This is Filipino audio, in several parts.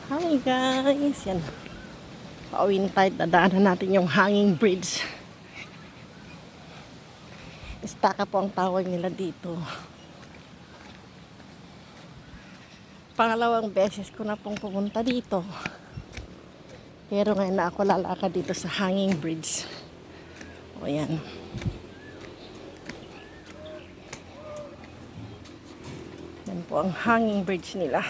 Hi guys, yan. Pauwi na tayo, dadaanan natin yung hanging bridge. Istaka po ang tawag nila dito. Pangalawang beses ko na pong pumunta dito. Pero ngayon na ako lalakad dito sa hanging bridge. O yan. Yan po ang hanging bridge nila.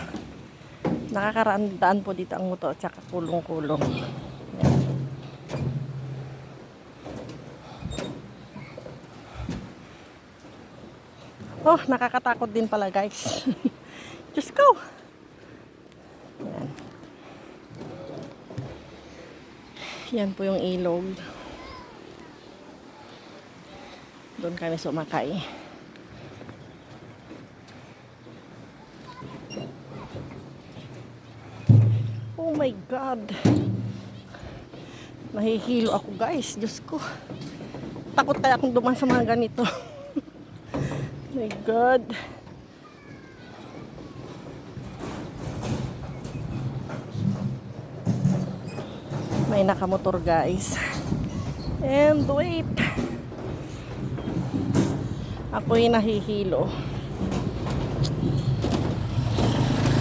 Nakakarandaan po dito ang motor at saka kulong-kulong. Yan. Oh, nakakatakot din pala guys. Diyos ko! Yan. Yan po yung ilog. Doon kami sumakay. Oh my God! Nahihilo ako guys. Diyos ko. Takot kaya akong duman sa mga ganito. My God. May nakamotor guys. And wait. Ako'y nahihilo.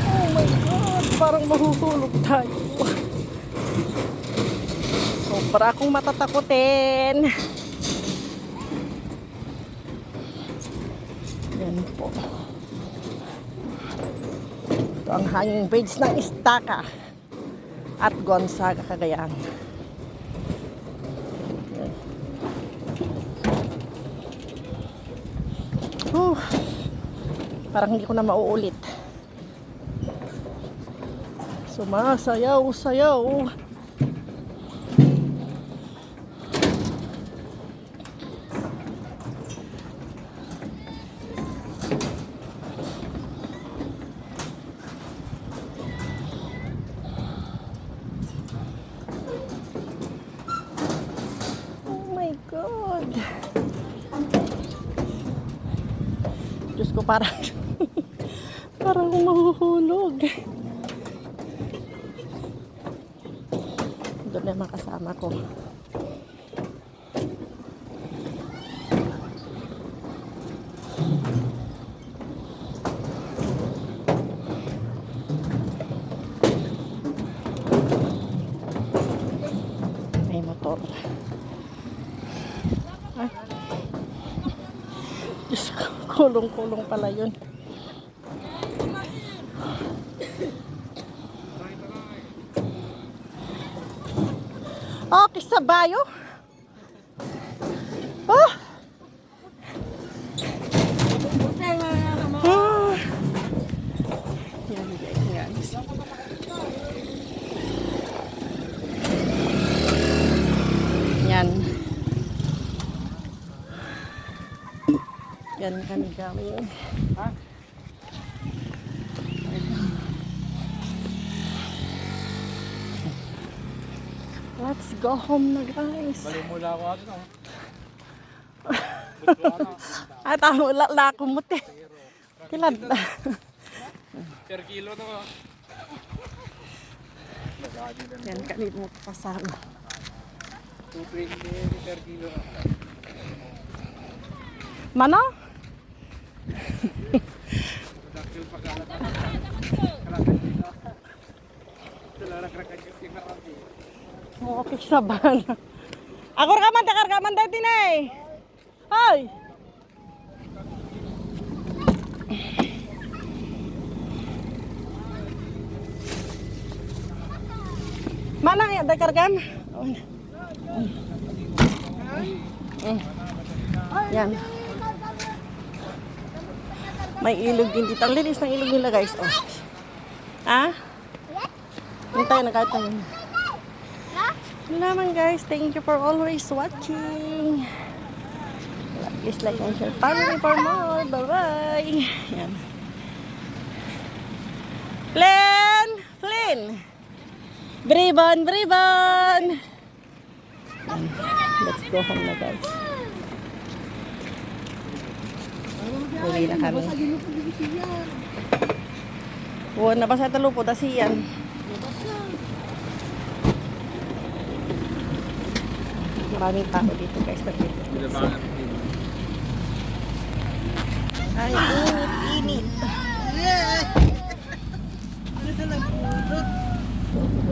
Oh my God. Parang mahuhulog tayo. Sobra akong matatakotin. Yan po. Ito ang hanging bridge ng Istaka at Gonzaga, Cagayan. Parang hindi ko na mauulit. Sumasayaw-sayaw. God. Diyos ko, parang parang mahuhulog. Doon na makasama ko. May motor. Ay. Diyos ko, kulong-kulong pala yun. Oh, kisabayo. Oh. Oh. Yan guys. Yan. Yan kami gawin. Ha? Let's go home na guys. Balik mula ako ato no. Ay, tamo la ko muti. Kilad. Per kilo to. Yan kanit mo pasama. 220 per kilo. Mano? Okay, saban. Ako kargaman dati na eh. Hoy! Mana ya ada kargan? Yan. May ilog din dito. Ang linis ng ilog nila guys. Oh. Ah? Hintay na kahit naman. Salamat guys. Thank you for always watching. Please like and share. Family for more. Bye-bye. Yan. Flynn! Bribon! Let's go home na guys. Uwi na kami. Nabasa talo po, dasiyan. Maraming tao dito guys. Binabangan. Ay, init. Ano sa nagpulot?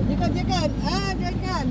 Jikan, jikan. Ah, jikan.